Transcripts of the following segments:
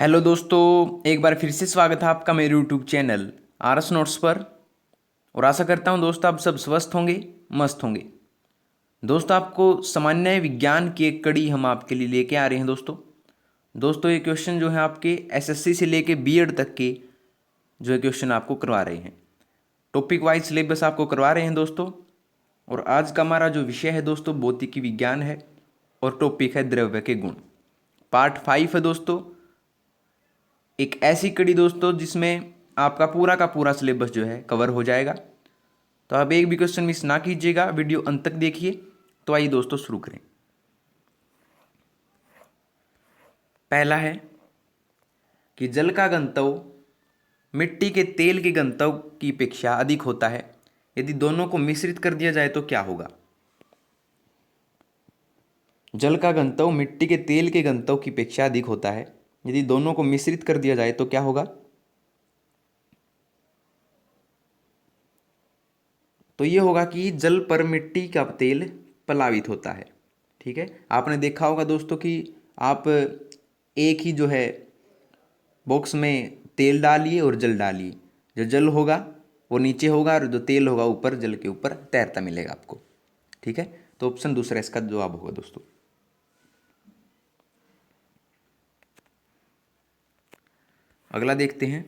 Hello दोस्तों, एक बार फिर से स्वागत है आपका मेरे यूट्यूब चैनल आरएस नोट्स पर। और आशा करता हूं दोस्तों आप सब स्वस्थ होंगे, मस्त होंगे। दोस्तों आपको सामान्य विज्ञान की एक कड़ी हम आपके लिए लेके आ रहे हैं दोस्तों ये क्वेश्चन जो है आपके एसएससी से लेके बीएड तक के जो है क्वेश्चन आपको करवा रहे हैं। टॉपिक वाइज सिलेबस आपको करवा रहे हैं दोस्तों। और आज का हमारा जो विषय है दोस्तों भौतिकी विज्ञान है और टॉपिक है द्रव्य के गुण। पार्ट 5 है दोस्तों, एक ऐसी कड़ी दोस्तों जिसमें आपका पूरा का पूरा सिलेबस जो है कवर हो जाएगा। तो आप एक भी क्वेश्चन मिस ना कीजिएगा, वीडियो अंत तक देखिए। तो आइए दोस्तों शुरू करें। पहला है कि जल का घनत्व मिट्टी के तेल के घनत्व की अपेक्षा अधिक होता है, यदि दोनों को मिश्रित कर दिया जाए तो क्या होगा। जल का घनत्व मिट्टी के तेल के घनत्व की अपेक्षा अधिक होता है, यदि दोनों को मिश्रित कर दिया जाए तो क्या होगा। तो ये होगा कि जल पर मिट्टी का तेल प्लावित होता है। ठीक है, आपने देखा होगा दोस्तों कि आप एक ही जो है बॉक्स में तेल डालिए और जल डालिए, जो जल होगा वो नीचे होगा और जो तेल होगा ऊपर जल के ऊपर तैरता मिलेगा आपको। ठीक है, तो ऑप्शन दूसरा इसका जवाब होगा दोस्तों। अगला देखते हैं।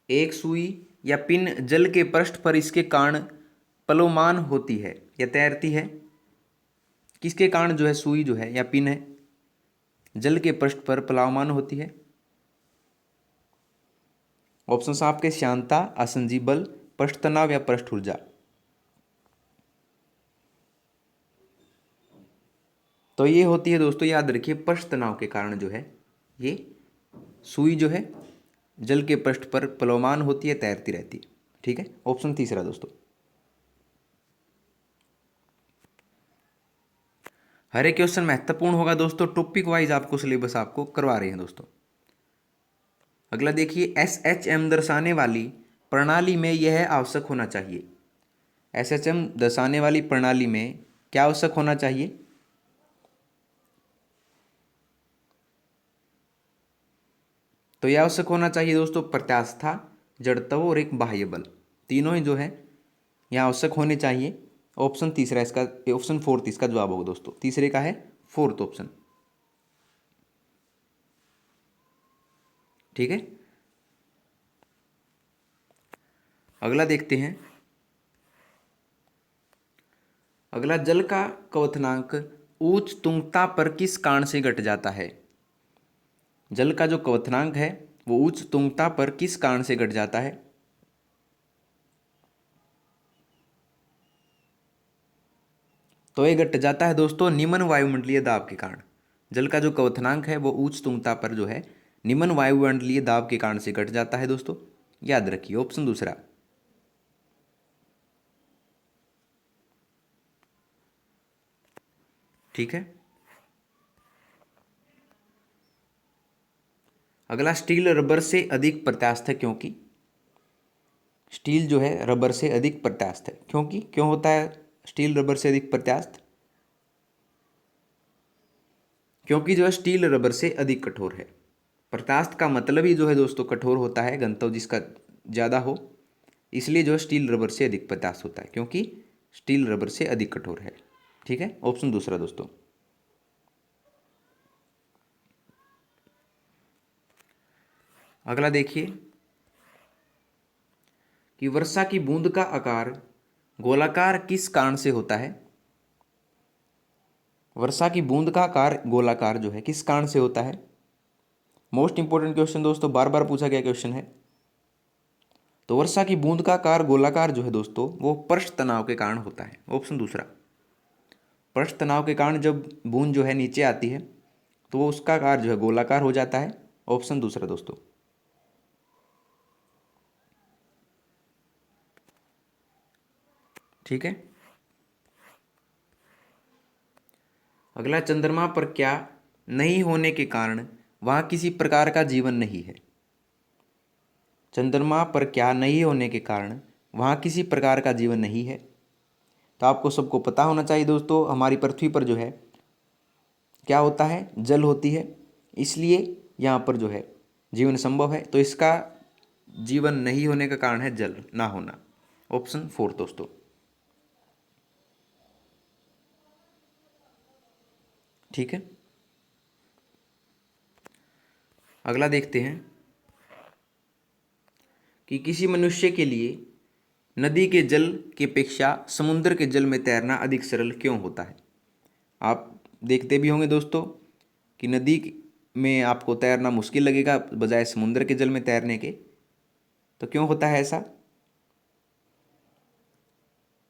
एक सुई या पिन जल के पृष्ठ पर इसके कारण प्लवमान होती है या तैरती है। किसके कारण जो है सुई जो है या पिन है जल के पृष्ठ पर प्लावमान होती है। ऑप्शन आपके श्यानता, आसंजी बल, पृष्ठ तनाव या पृष्ठ ऊर्जा। तो ये होती है दोस्तों, याद रखिए, पृष्ठ तनाव के कारण जो है ये सुई जो है जल के पृष्ठ पर प्लवमान होती है, तैरती रहती है। ठीक है, ऑप्शन तीसरा दोस्तों। हर एक क्वेश्चन महत्वपूर्ण होगा दोस्तों, टॉपिक वाइज आपको सिलेबस आपको करवा रहे हैं दोस्तों। अगला देखिए, SHM दर्शाने वाली प्रणाली में यह आवश्यक होना चाहिए। SHM दर्शाने वाली प्रणाली में क्या आवश्यक होना चाहिए। तो यह आवश्यक होना चाहिए दोस्तों प्रत्यास्था, जड़त्व और एक बाह्य बल, तीनों ही जो है यहाँ आवश्यक होने चाहिए। ऑप्शन तीसरा इसका, ऑप्शन फोर्थ इसका जवाब होगा दोस्तों। तीसरे का है फोर्थ ऑप्शन। ठीक है, अगला देखते हैं। अगला, जल का क्वथनांक उच्च तुंगता पर किस कारण से घट जाता है। जल का जो क्वथनांक है वो उच्च तुंगता पर किस कारण से घट जाता है। तो ये घट जाता है दोस्तों निम्न वायुमंडलीय दाब के कारण। जल का जो क्वथनांक है वो उच्च तुंगता पर जो है निम्न वायुमंडलीय दाब के कारण से घट जाता है दोस्तों। याद रखिए, ऑप्शन दूसरा। ठीक है, अगला, स्टील रबर से अधिक प्रत्यास्थ है क्योंकि। स्टील जो है रबर से अधिक प्रत्यास्थ है क्योंकि, क्यों होता है स्टील रबर से अधिक प्रत्यास्थ। क्योंकि जो है स्टील रबर से अधिक कठोर है। प्रत्यास्थ का मतलब ही जो है दोस्तों कठोर होता है, घनत्व जिसका ज़्यादा हो, इसलिए जो है स्टील रबर से अधिक प्रत्यास्थ होता है, क्योंकि स्टील रबर से अधिक कठोर है। ठीक है, ऑप्शन दूसरा दोस्तों। अगला देखिए कि वर्षा की बूंद का आकार गोलाकार किस कारण से होता है। वर्षा की बूंद का आकार गोलाकार जो है किस कारण से होता है। मोस्ट इंपॉर्टेंट क्वेश्चन दोस्तों, बार बार पूछा गया क्वेश्चन है। तो वर्षा की बूंद का आकार गोलाकार जो है दोस्तों वो पृष्ठ तनाव के कारण होता है। ऑप्शन दूसरा। पृष्ठ तनाव के कारण जब बूंद जो है नीचे आती है तो वो उसका आकार जो है गोलाकार हो जाता है। ऑप्शन दूसरा दोस्तों। ठीक है, अगला, चंद्रमा पर क्या नहीं होने के कारण वहाँ किसी प्रकार का जीवन नहीं है। चंद्रमा पर क्या नहीं होने के कारण वहाँ किसी प्रकार का जीवन नहीं है। तो आपको सबको पता होना चाहिए दोस्तों, हमारी पृथ्वी पर जो है क्या होता है, जल होती है, इसलिए यहाँ पर जो है जीवन संभव है। तो इसका जीवन नहीं होने का कारण है जल ना होना, ऑप्शन 4 दोस्तों। ठीक है, अगला देखते हैं कि किसी मनुष्य के लिए नदी के जल की अपेक्षा समुद्र के जल में तैरना अधिक सरल क्यों होता है। आप देखते भी होंगे दोस्तों कि नदी में आपको तैरना मुश्किल लगेगा बजाय समुद्र के जल में तैरने के। तो क्यों होता है ऐसा?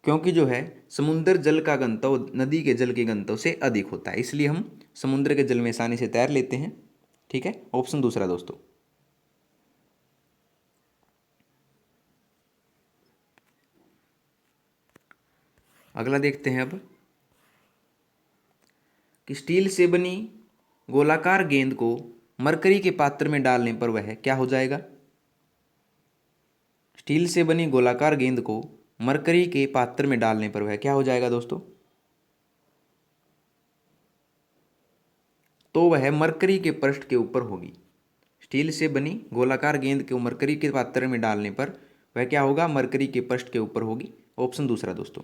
क्योंकि जो है समुद्र जल का घनत्व नदी के जल के घनत्व से अधिक होता है, इसलिए हम समुद्र के जल में आसानी से तैर लेते हैं। ठीक है, ऑप्शन दूसरा दोस्तों। अगला देखते हैं अब कि स्टील से बनी गोलाकार गेंद को मरकरी के पात्र में डालने पर वह क्या हो जाएगा। स्टील से बनी गोलाकार गेंद को मरकरी के पात्र में डालने पर वह क्या हो जाएगा दोस्तों। तो वह मरकरी के पृष्ठ के ऊपर होगी। स्टील से बनी गोलाकार गेंद को मरकरी के पात्र में डालने पर वह क्या होगा, मरकरी के पृष्ठ के ऊपर होगी, ऑप्शन दूसरा दोस्तों।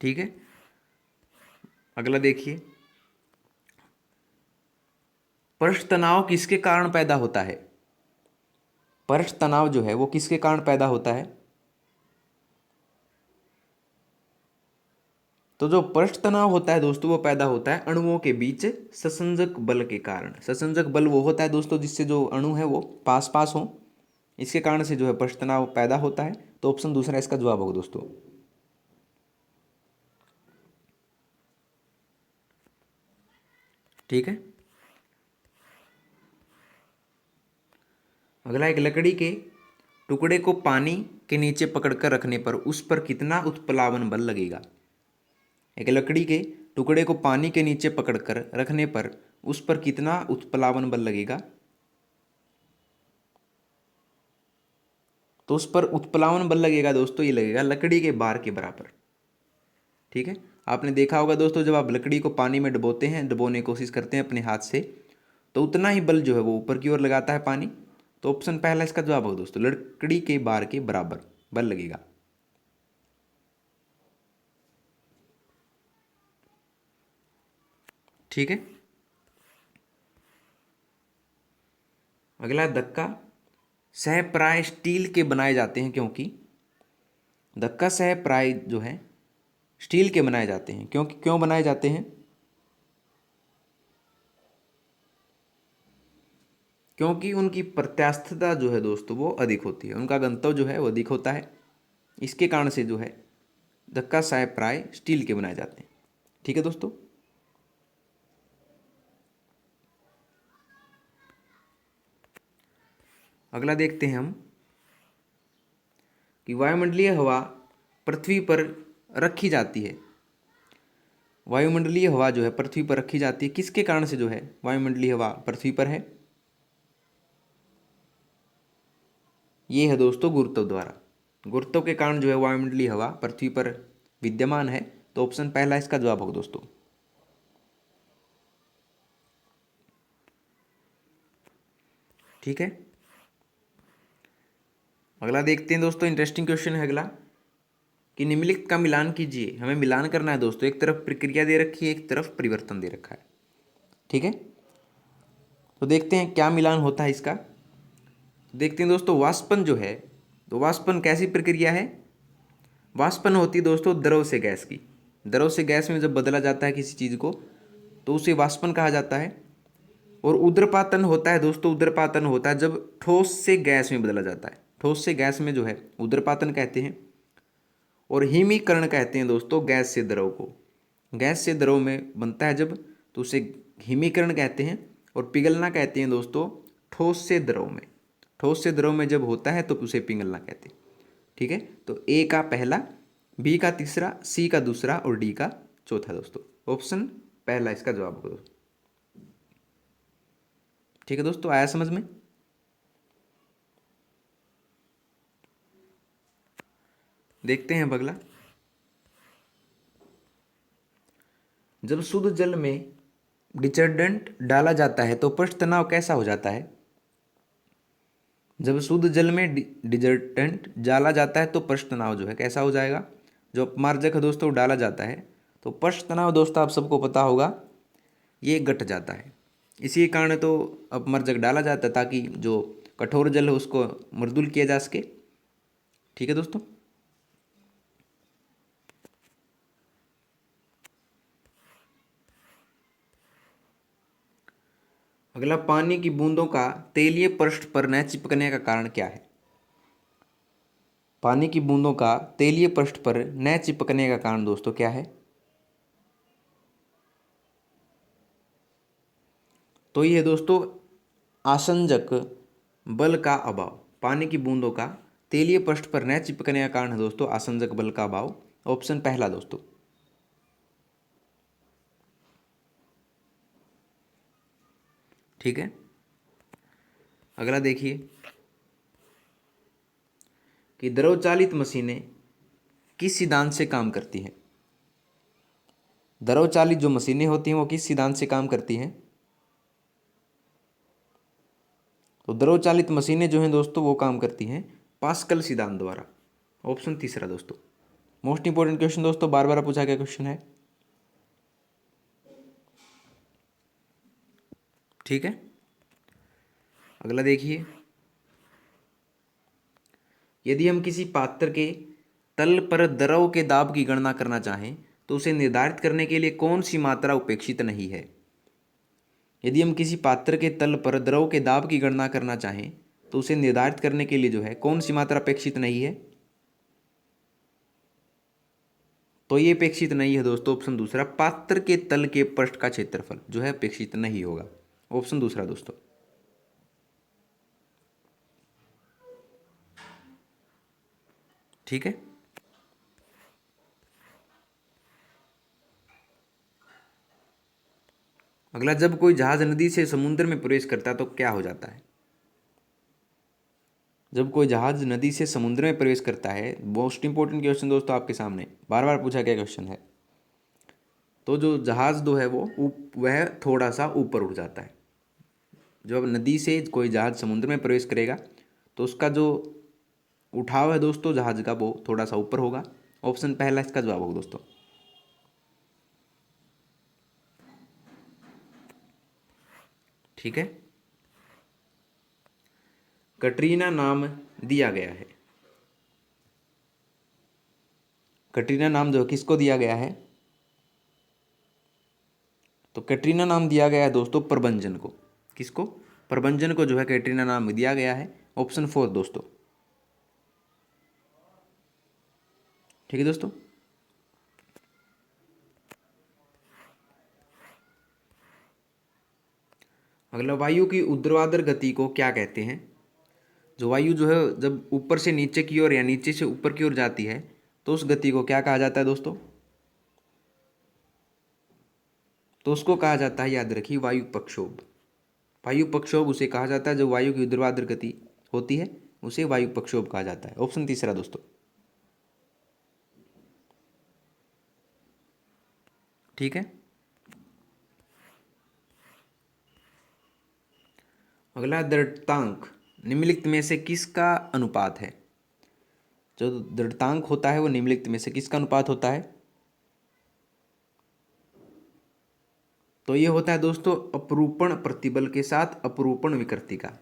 ठीक है, अगला देखिए, पृष्ठ तनाव किसके कारण पैदा होता है। पृष्ठ तनाव जो है वो किसके कारण पैदा होता है। तो जो पृष्ठ तनाव होता है दोस्तों वो पैदा होता है अणुओं के बीच ससंजक बल के कारण। ससंजक बल वो होता है दोस्तों जिससे जो अणु है वो पास पास हो, इसके कारण से जो है पृष्ठ तनाव पैदा होता है। तो ऑप्शन दूसरा इसका जवाब होगा दोस्तों। ठीक है, अगला, एक लकड़ी के टुकड़े को पानी के नीचे पकड़कर रखने पर उस पर कितना उत्प्लावन बल लगेगा। एक लकड़ी के टुकड़े को पानी के नीचे पकड़कर रखने पर उस पर कितना उत्प्लावन बल लगेगा। तो उस पर उत्प्लावन बल लगेगा दोस्तों, ये लगेगा लकड़ी के भार के बराबर। ठीक है, आपने देखा होगा दोस्तों जब आप लकड़ी को पानी में डुबोते हैं, डुबोने की कोशिश करते हैं अपने हाथ से, तो उतना ही बल जो है वो ऊपर की ओर लगाता है पानी। तो ऑप्शन पहला इसका जवाब होगा दोस्तों, लकड़ी के भार के बराबर बल लगेगा। ठीक है, अगला, धक्का सह प्राय स्टील के बनाए जाते हैं क्योंकि। धक्का सह प्राय जो है स्टील के बनाए जाते हैं क्योंकि, क्यों बनाए जाते हैं। क्योंकि उनकी प्रत्यास्थता जो है दोस्तों वो अधिक होती है, उनका घनत्व जो है वो अधिक होता है, इसके कारण से जो है धक्का सह प्राय स्टील के बनाए जाते हैं। ठीक है दोस्तों, अगला देखते हैं हम कि वायुमंडलीय हवा पृथ्वी पर रखी जाती है। वायुमंडलीय हवा जो है पृथ्वी पर रखी जाती है, किसके कारण से जो है वायुमंडलीय हवा पृथ्वी पर है। ये है दोस्तों गुरुत्व द्वारा। गुरुत्व के कारण जो है वायुमंडलीय हवा पृथ्वी पर विद्यमान है। तो ऑप्शन पहला इसका जवाब होगा दोस्तों। ठीक है, अगला देखते हैं दोस्तों, इंटरेस्टिंग क्वेश्चन है अगला कि निम्नलिखित का मिलान कीजिए। हमें मिलान करना है दोस्तों, एक तरफ प्रक्रिया दे रखी है, एक तरफ परिवर्तन दे रखा है। ठीक है, तो देखते हैं क्या मिलान होता है इसका। देखते हैं दोस्तों, वाष्पन जो है, तो वाष्पन कैसी प्रक्रिया है। वाष्पन होती है दोस्तों द्रव से गैस की। द्रव से गैस में जब बदला जाता है किसी चीज़ को तो उसे वाष्पन कहा जाता है। और उद्रपातन होता है दोस्तों, उद्रपातन होता है जब ठोस से गैस में बदला जाता है। ठोस से गैस में जो है उद्रपातन कहते हैं। और हिमीकरण कहते हैं दोस्तों गैस से द्रव को। गैस से द्रव में बनता है जब, तो उसे हिमीकरण कहते हैं। और पिघलना कहते हैं दोस्तों ठोस से द्रव में। ठोस से द्रव में जब होता है तो उसे पिघलना कहते हैं। ठीक है, तो ए का पहला, बी का तीसरा, सी का दूसरा और डी का चौथा दोस्तों। ऑप्शन पहला इसका जवाब होगा दोस्तों। ठीक है दोस्तों, आया समझ में। देखते हैं अब अगला। जब शुद्ध जल में डिटर्जेंट डाला जाता है तो पृष्ठ तनाव कैसा हो जाता है? जब शुद्ध जल में डिटर्जेंट डाला जाता है तो पृष्ठ तनाव जो है कैसा हो जाएगा? जो अपमार्जक है दोस्तों डाला जाता है तो पृष्ठ तनाव दोस्तों आप सबको पता होगा ये घट जाता है। इसी कारण तो अपमार्जक डाला जाता है ताकि जो कठोर जल है उसको मृदुल किया जा सके। ठीक है दोस्तों। अगला, पानी की बूंदों का तेलीय पृष्ठ पर न चिपकने का कारण क्या है? पानी की बूंदों का तेलीय पृष्ठ पर न चिपकने का कारण दोस्तों क्या है? तो ये है दोस्तों आसंजक बल का अभाव। पानी की बूंदों का तेलीय पृष्ठ पर न चिपकने का कारण है दोस्तों आसंजक बल का अभाव। ऑप्शन पहला दोस्तों। ठीक है। अगला देखिए कि द्रव चालित मशीनें किस सिद्धांत से काम करती हैं? द्रव चालित जो मशीनें होती हैं वो किस सिद्धांत से काम करती हैं? तो द्रव चालित मशीनें जो हैं दोस्तों वो काम करती हैं पास्कल सिद्धांत द्वारा। ऑप्शन तीसरा दोस्तों। मोस्ट इंपॉर्टेंट क्वेश्चन दोस्तों, बार बार पूछा गया क्वेश्चन है। ठीक है। अगला देखिए, यदि हम किसी पात्र के तल पर द्रव के दाब की गणना करना चाहें तो उसे निर्धारित करने के लिए कौन सी मात्रा उपेक्षित नहीं है? यदि हम किसी पात्र के तल पर द्रव के दाब की गणना करना चाहें तो उसे निर्धारित करने के लिए जो है कौन सी मात्रा अपेक्षित नहीं है? तो ये अपेक्षित नहीं है दोस्तों ऑप्शन दूसरा, पात्र के तल के पृष्ठ का क्षेत्रफल जो है अपेक्षित नहीं होगा। ऑप्शन दूसरा दोस्तों। ठीक है। अगला, जब कोई जहाज नदी से समुद्र में प्रवेश करता है तो क्या हो जाता है? जब कोई जहाज नदी से समुद्र में प्रवेश करता है, मोस्ट इंपॉर्टेंट क्वेश्चन दोस्तों आपके सामने बार बार पूछा गया क्वेश्चन है। तो जो जहाज जो है वो वह थोड़ा सा ऊपर उठ जाता है। जब नदी से कोई जहाज समुद्र में प्रवेश करेगा तो उसका जो उठाव है दोस्तों जहाज का वो थोड़ा सा ऊपर होगा। ऑप्शन पहला इसका जवाब होगा दोस्तों। ठीक है। कटरीना नाम दिया गया है। कटरीना नाम जो किसको दिया गया है? तो कैटरीना नाम दिया गया है दोस्तों प्रभंजन को। किसको? प्रभंजन को जो है कैटरीना नाम दिया गया है। ऑप्शन फोर दोस्तों। ठीक है दोस्तों। अगला, वायु की ऊर्ध्वाधर गति को क्या कहते हैं? जो वायु जो है जब ऊपर से नीचे की ओर या नीचे से ऊपर की ओर जाती है तो उस गति को क्या कहा जाता है दोस्तों? तो उसको कहा जाता है, याद रखिए, वायु प्रक्षोभ। वायु प्रक्षोभ उसे कहा जाता है जो वायु की ऊर्ध्वाधर गति होती है उसे वायु प्रक्षोभ कहा जाता है। ऑप्शन तीसरा दोस्तों। ठीक है। अगला, दृढ़तांक निम्नलिखित में से किसका अनुपात है? जो दृढ़तांक होता है वो निम्नलिखित में से किसका अनुपात होता है? तो ये होता है दोस्तों अपरूपण प्रतिबल के साथ अपरूपण विकृति का।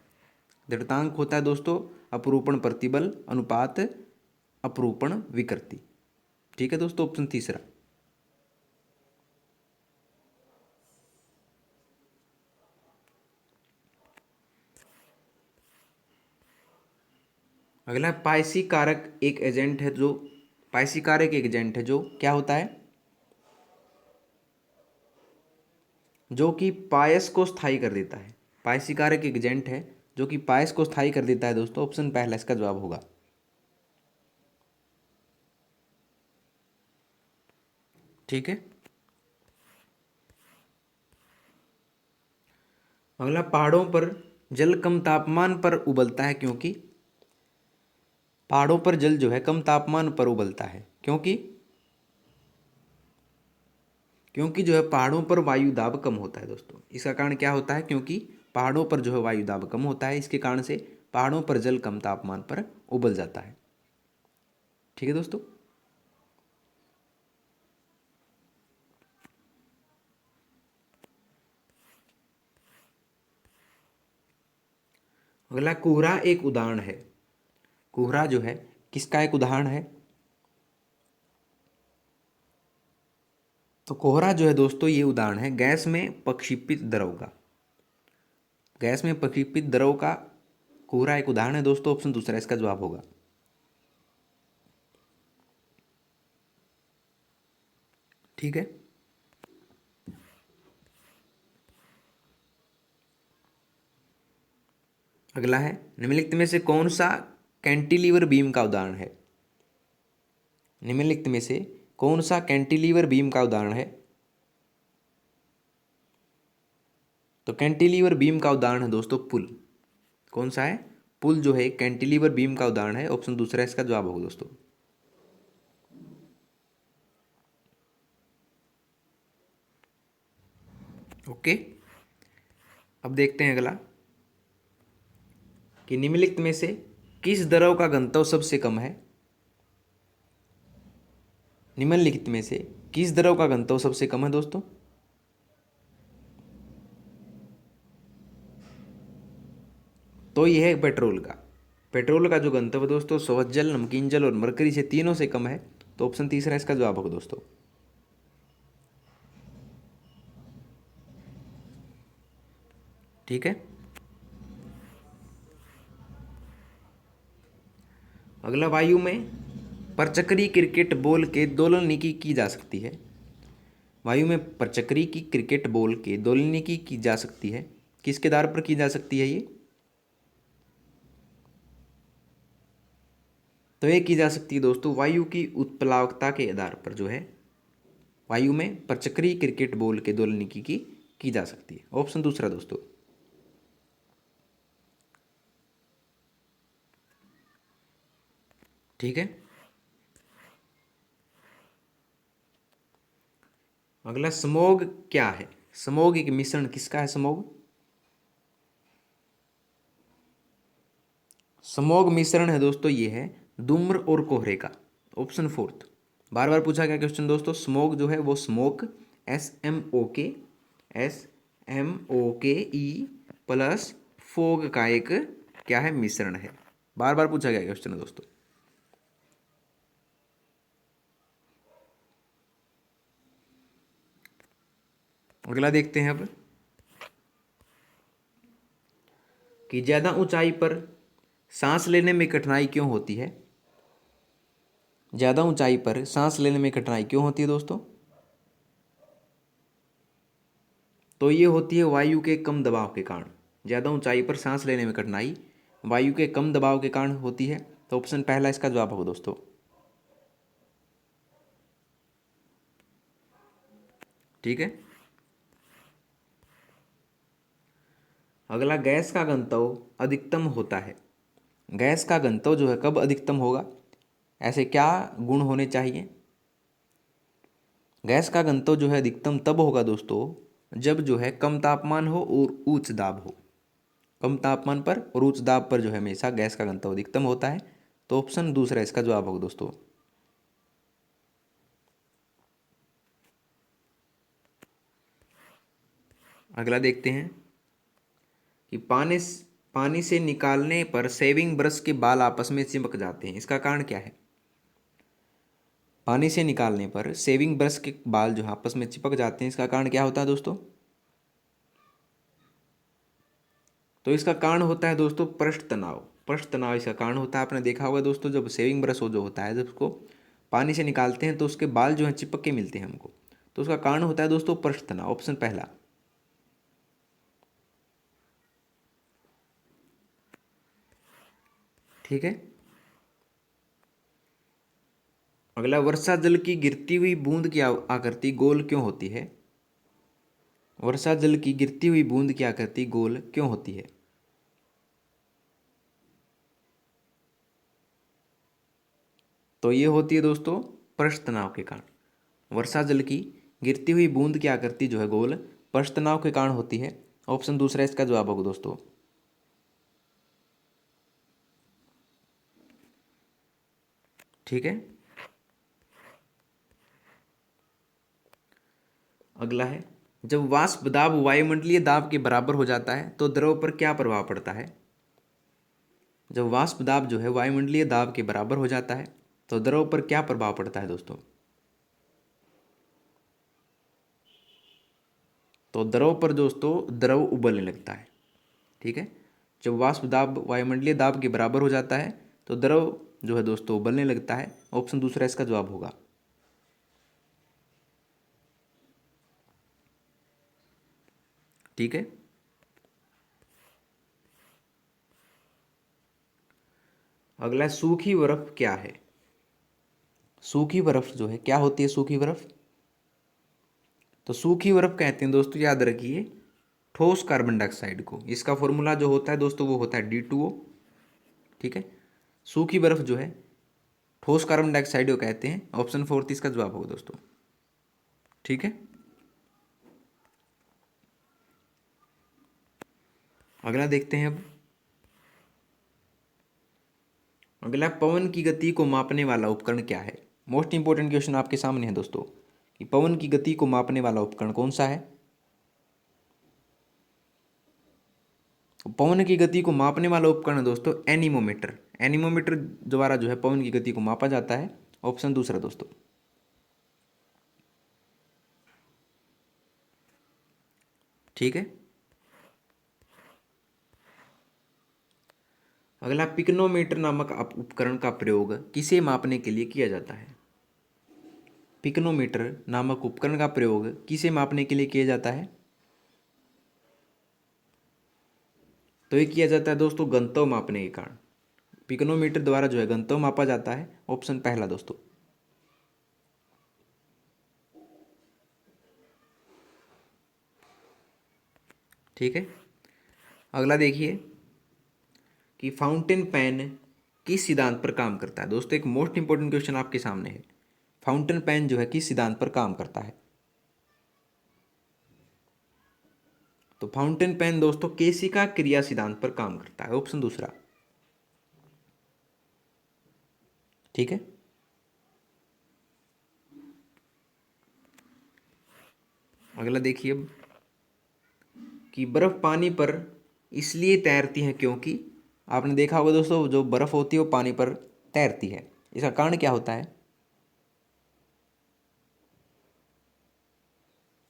दृढ़तांक होता है दोस्तों अपरूपण प्रतिबल अनुपात अपरूपण विकृति। ठीक है दोस्तों। ऑप्शन तीसरा। अगला, पायसी कारक एक एजेंट है जो पायसी कारक एक एजेंट है जो क्या होता है? जो कि पायस को स्थायी कर देता है। पायसी कारक एक एजेंट है जो कि पायस को स्थायी कर देता है दोस्तों। ऑप्शन पहला इसका जवाब होगा। ठीक है। अगला, पहाड़ों पर जल कम तापमान पर उबलता है क्योंकि पहाड़ों पर जल जो है कम तापमान पर उबलता है, क्योंकि क्योंकि जो है पहाड़ों पर वायु दाब कम होता है दोस्तों। इसका कारण क्या होता है? क्योंकि पहाड़ों पर जो है वायु दाब कम होता है, इसके कारण से पहाड़ों पर जल कम तापमान पर उबल जाता है। ठीक है दोस्तों। अगला, कोहरा एक उदाहरण है। कोहरा जो है किसका एक उदाहरण है? तो कोहरा जो है दोस्तों ये उदाहरण है गैस में प्रक्षेपित द्रव का। गैस में प्रक्षेपित द्रव का कोहरा एक उदाहरण है दोस्तों। ऑप्शन दूसरा इसका जवाब होगा। ठीक है। अगला है, निम्नलिखित में से कौन सा कैंटिलीवर बीम का उदाहरण है? निम्नलिखित में से कौन सा कैंटिलीवर बीम का उदाहरण है? तो कैंटिलीवर बीम का उदाहरण है दोस्तों पुल। कौन सा है? पुल जो है कैंटिलीवर बीम का उदाहरण है। ऑप्शन दूसरा इसका जवाब होगा दोस्तों। ओके। अब देखते हैं अगला कि निम्नलिखित में से किस द्रव का घनत्व सबसे कम है? निम्नलिखित में से किस द्रव का घनत्व सबसे कम है दोस्तों? तो यह है पेट्रोल का। पेट्रोल का जो घनत्व है दोस्तों सोहत जल, नमकीन जल और मरकरी से तीनों से कम है। तो ऑप्शन तीसरा इसका जवाब होगा दोस्तों। ठीक है। अगला, वायु में परचक्री क्रिकेट बॉल के दोलनिकी की जा सकती है। वायु में परचक्री की क्रिकेट बॉल के दोलनिकी की जा सकती है। किसके आधार पर की जा सकती है ये? तो ये की जा सकती है दोस्तों वायु की उत्प्लावकता के आधार पर जो है वायु में परचक्री क्रिकेट बॉल के दोलनिकी की जा सकती है। ऑप्शन दूसरा दोस्तों। ठीक है। अगला, स्मॉग क्या है? स्मॉग एक मिश्रण किसका है? स्मॉग स्मॉग मिश्रण है दोस्तों ये है धूम्र और कोहरे का। Option fourth. बार बार पूछा गया क्वेश्चन दोस्तों। स्मोक जो है वो स्मोक SMOK प्लस फोग का एक क्या है? मिश्रण है। बार बार पूछा गया क्वेश्चन है दोस्तों। अगला देखते हैं अब कि ज्यादा ऊंचाई पर सांस लेने में कठिनाई क्यों होती है? ज्यादा ऊंचाई पर सांस लेने में कठिनाई क्यों होती है दोस्तों? तो ये होती है वायु के कम दबाव के कारण। ज़्यादा ऊंचाई पर सांस लेने में कठिनाई वायु के कम दबाव के कारण होती है। तो ऑप्शन पहला इसका जवाब होगा दोस्तों। ठीक है। अगला, गैस का घनत्व अधिकतम होता है। गैस का घनत्व जो है कब अधिकतम होगा? ऐसे क्या गुण होने चाहिए? गैस का घनत्व जो है अधिकतम तब होगा दोस्तों जब जो है कम तापमान हो और उच्च दाब हो। कम तापमान पर और उच्च दाब पर जो है हमेशा गैस का घनत्व अधिकतम होता है। तो ऑप्शन दूसरा इसका जवाब होगा दोस्तों। अगला देखते हैं कि पानी से निकालने पर शेविंग ब्रश के बाल आपस में चिपक जाते हैं। इसका कारण क्या है? पानी से निकालने पर शेविंग ब्रश के बाल जो है आपस में चिपक जाते हैं, इसका कारण क्या होता है दोस्तों? तो इसका कारण होता है दोस्तों पृष्ठ तनाव। पृष्ठ तनाव इसका कारण होता है। आपने देखा होगा दोस्तों जब शेविंग ब्रश हो जो होता है जब उसको पानी से निकालते हैं तो उसके बाल जो है चिपक के मिलते हैं हमको। तो उसका कारण होता है दोस्तों पृष्ठ तनाव। ऑप्शन पहला। ठीक है। अगला, वर्षा जल की गिरती हुई बूंद की आकृति गोल क्यों होती है? वर्षा जल की गिरती हुई बूंद की आकृति गोल क्यों होती है? तो ये होती है दोस्तों पृष्ठ तनाव के कारण। वर्षा जल की गिरती हुई बूंद क्या करती जो है गोल, पृष्ठ तनाव के कारण होती है। ऑप्शन दूसरा इसका जवाब होगा दोस्तों। ठीक है, अगला है, जब वाष्प दाब वायुमंडलीय दाब के बराबर हो जाता है तो द्रव पर क्या प्रभाव पड़ता है। जब वाष्प दाब जो है वायुमंडलीय दाब के बराबर हो जाता है तो द्रव पर क्या प्रभाव पड़ता है दोस्तों। तो द्रव पर दोस्तों द्रव उबलने लगता है। ठीक है, जब वाष्प दाब वायुमंडलीय दाब के बराबर हो जाता है तो द्रव जो है दोस्तों उबलने लगता है। ऑप्शन दूसरा इसका जवाब होगा। ठीक है, अगला सूखी बर्फ क्या है। सूखी बर्फ जो है क्या होती है सूखी बर्फ। तो सूखी बर्फ कहते हैं दोस्तों, याद रखिए, ठोस कार्बन डाइऑक्साइड को। इसका फॉर्मूला जो होता है दोस्तों वो होता है D2O। ठीक है, सूखी बर्फ जो है ठोस कार्बन डाइऑक्साइड को कहते हैं। ऑप्शन फोर्थ इसका जवाब होगा दोस्तों। ठीक है, अगला देखते हैं अब। अगला, पवन की गति को मापने वाला उपकरण क्या है। मोस्ट इंपॉर्टेंट क्वेश्चन आपके सामने है दोस्तों कि पवन की गति को मापने वाला उपकरण कौन सा है। पवन की गति को मापने वाला उपकरण है दोस्तों एनीमोमीटर। एनीमोमीटर द्वारा जो है पवन की गति को मापा जाता है। ऑप्शन दूसरा दोस्तों। ठीक है, अगला, पिकनोमीटर नामक उपकरण का प्रयोग किसे मापने के लिए किया जाता है। पिकनोमीटर नामक उपकरण का प्रयोग किसे मापने के लिए किया जाता है। तो ये किया जाता है दोस्तों घनत्व मापने के कारण। पिकनोमीटर द्वारा जो है घनत्व मापा जाता है। ऑप्शन पहला दोस्तों। ठीक है, अगला देखिए कि फाउंटेन पेन किस सिद्धांत पर काम करता है। दोस्तों एक मोस्ट इंपॉर्टेंट क्वेश्चन आपके सामने है, फाउंटेन पेन जो है किस सिद्धांत पर काम करता है। तो फाउंटेन पेन दोस्तों केशिका क्रिया सिद्धांत पर काम करता है। ऑप्शन दूसरा। ठीक है, अगला देखिए अब कि बर्फ पानी पर इसलिए तैरती है क्योंकि, आपने देखा होगा दोस्तों जो बर्फ होती है वो पानी पर तैरती है। इसका कारण क्या होता है।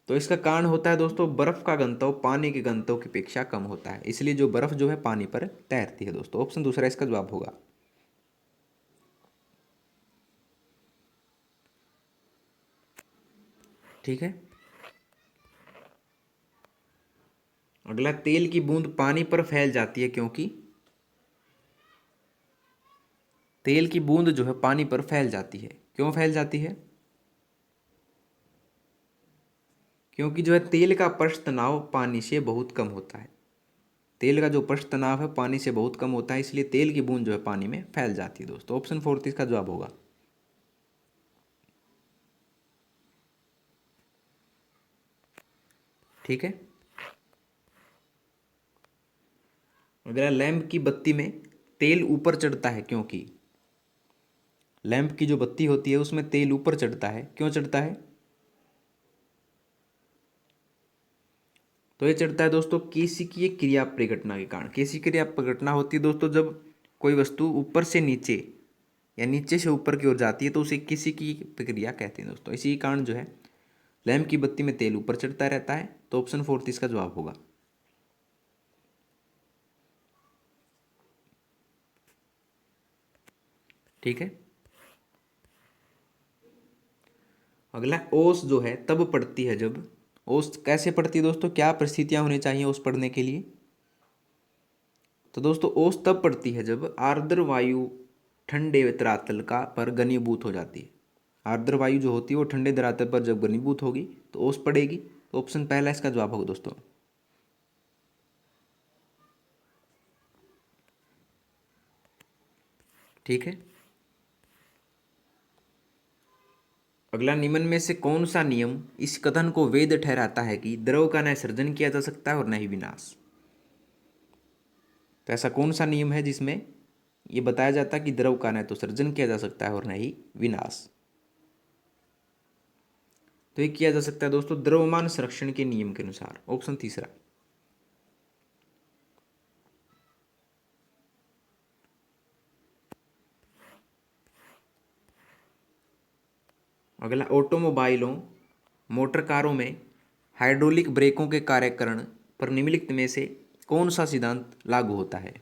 तो इसका कारण होता है दोस्तों बर्फ का घनत्व पानी के घनत्व की अपेक्षा कम होता है, इसलिए जो बर्फ जो है पानी पर तैरती है दोस्तों। ऑप्शन दूसरा इसका जवाब होगा। ठीक है, अगला, तेल की बूंद पानी पर फैल जाती है क्योंकि, तेल की बूंद जो है पानी पर फैल जाती है, क्यों फैल जाती है। क्योंकि जो है तेल का पृष्ठ तनाव पानी से बहुत कम होता है। तेल का जो पृष्ठ तनाव है पानी से बहुत कम होता है, इसलिए तेल की बूंद जो है पानी में फैल जाती है दोस्तों। ऑप्शन फोर्थ इसका जवाब होगा। ठीक है, अगला, लैंप की बत्ती में तेल ऊपर चढ़ता है क्योंकि, लैंप की जो बत्ती होती है उसमें तेल ऊपर चढ़ता है, क्यों चढ़ता है। तो ये चढ़ता है दोस्तों केशिकीय क्रिया परिघटना के कारण। केशिकीय क्रिया परिघटना होती है दोस्तों जब कोई वस्तु ऊपर से नीचे या नीचे से ऊपर की ओर जाती है तो उसे केशिकीय प्रक्रिया कहते हैं दोस्तों। इसी कारण जो है लैंप की बत्ती में तेल ऊपर चढ़ता रहता है। तो ऑप्शन फोर्थ इसका जवाब होगा। ठीक है, अगला, ओस जो है तब पड़ती है जब, ओस कैसे पड़ती है दोस्तों, क्या परिस्थितियां होनी चाहिए ओस पड़ने के लिए। तो दोस्तों ओस तब पड़ती है जब आर्द्र वायु ठंडे धरातल का पर घनीभूत हो जाती है। आर्द्र वायु जो होती है वो ठंडे धरातल पर जब घनीभूत होगी तो ओस पड़ेगी। तो ऑप्शन पहला इसका जवाब होगा दोस्तों। ठीक है, अगला, निम्न में से कौन सा नियम इस कथन को वैध ठहराता है कि द्रव का न सृजन किया जा सकता है और न ही विनाश? तो ऐसा कौन सा नियम है जिसमें ये बताया जाता है कि द्रव का न तो सृजन किया जा सकता है और न ही विनाश? तो ये किया जा सकता है दोस्तों द्रव्यमान संरक्षण के नियम के अनुसार, ऑप्शन तीसरा। अगला, ऑटोमोबाइलों मोटर कारों में हाइड्रोलिक ब्रेकों के कार्यकरण पर निम्नलिखित में से कौन सा सिद्धांत लागू होता है?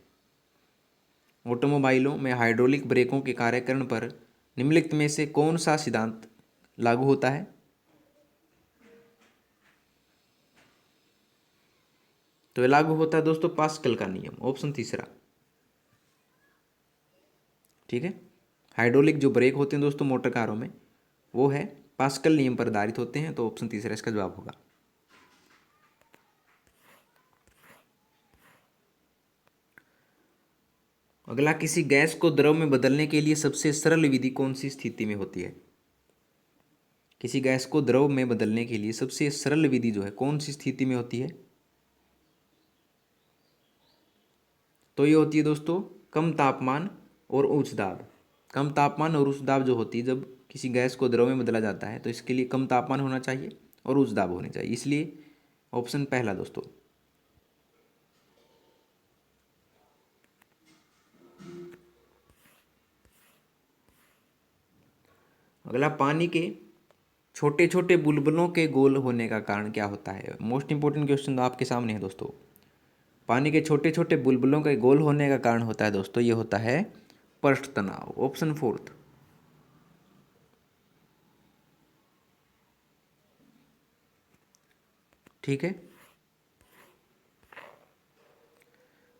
ऑटोमोबाइलों में हाइड्रोलिक ब्रेकों के कार्यकरण पर निम्नलिखित में से कौन सा सिद्धांत लागू होता है? तो ये लागू होता है दोस्तों पास्कल का नियम, ऑप्शन तीसरा। ठीक है, हाइड्रोलिक जो ब्रेक होते हैं दोस्तों मोटर कारों में, वो है पास्कल नियम पर आधारित होते हैं, तो ऑप्शन तीसरा इसका जवाब होगा। अगला, किसी गैस को द्रव में बदलने के लिए सबसे सरल विधि कौन सी स्थिति में होती है? किसी गैस को द्रव में बदलने के लिए सबसे सरल विधि जो है कौन सी स्थिति में होती है? तो ये होती है दोस्तों कम तापमान और उच्च दाब। कम तापमान और उच्च दाब जो होती है जब किसी गैस को द्रव में बदला जाता है, तो इसके लिए कम तापमान होना चाहिए और उच्च दाब होनी चाहिए, इसलिए ऑप्शन पहला दोस्तों। अगला, पानी के छोटे छोटे बुलबुलों के गोल होने का कारण क्या होता है? मोस्ट इंपॉर्टेंट क्वेश्चन तो आपके सामने है दोस्तों। पानी के छोटे छोटे बुलबुलों के गोल होने का कारण होता है दोस्तों, ये होता है पृष्ठ तनाव, ऑप्शन फोर्थ। ठीक है,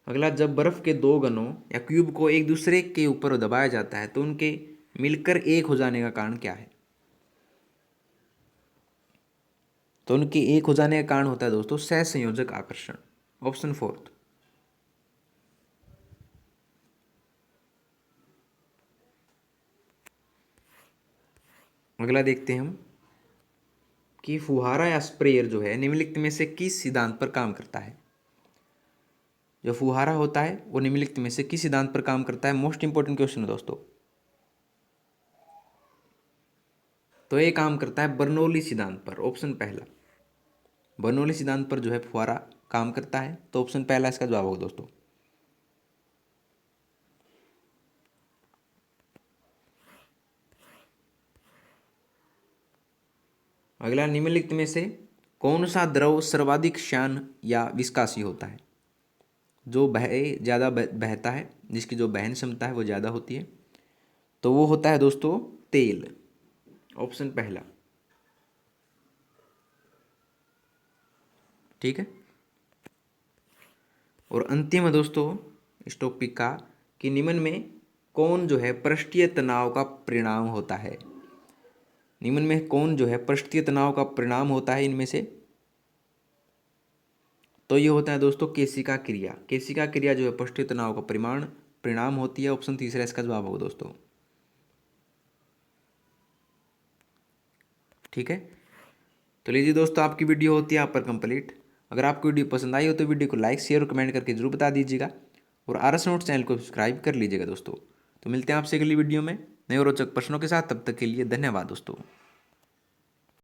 अगला, जब बर्फ के दो घनों या क्यूब को एक दूसरे के ऊपर दबाया जाता है तो उनके मिलकर एक हो जाने का कारण क्या है? तो उनके एक हो जाने का कारण होता है दोस्तों सहसंयोजक आकर्षण, ऑप्शन फोर्थ। अगला देखते हैं हम कि फुहारा या स्प्रेयर जो है निम्नलिखित में से किस सिद्धांत पर काम करता है? जो फुहारा होता है वो निम्नलिखित में से किस सिद्धांत पर काम करता है? मोस्ट इंपॉर्टेंट क्वेश्चन है दोस्तों। तो ये काम करता है बर्नौली सिद्धांत पर, ऑप्शन पहला। बर्नौली सिद्धांत पर जो है फुहारा काम करता है, तो ऑप्शन पहला इसका जवाब होगा दोस्तों। अगला, निम्नलिखित में से कौन सा द्रव सर्वाधिक श्यान या विस्कासी होता है? जो ज़्यादा बहता है, जिसकी जो बहन क्षमता है वो ज़्यादा होती है, तो वो होता है दोस्तों तेल, ऑप्शन पहला। ठीक है, और अंतिम है दोस्तों इस टॉपिक का कि निम्न में कौन जो है पृष्ठीय तनाव का परिणाम होता है? निम्न में कौन जो है पृष्ठीय तनाव का परिणाम होता है इनमें से? तो ये होता है दोस्तों केशिका क्रिया। केशिका क्रिया जो है पृष्ठीय तनाव का परिणाम होती है, ऑप्शन तीसरा इसका जवाब होगा दोस्तों। ठीक है, तो लीजिए दोस्तों आपकी वीडियो होती है यहाँ पर कंप्लीट। अगर आपको वीडियो पसंद आई हो तो वीडियो को लाइक शेयर और कमेंट करके जरूर बता दीजिएगा, और आरएस नोट्स चैनल को सब्सक्राइब कर लीजिएगा दोस्तों। तो मिलते हैं आपसे अगली वीडियो में नए और रोचक प्रश्नों के साथ, तब तक के लिए धन्यवाद दोस्तों।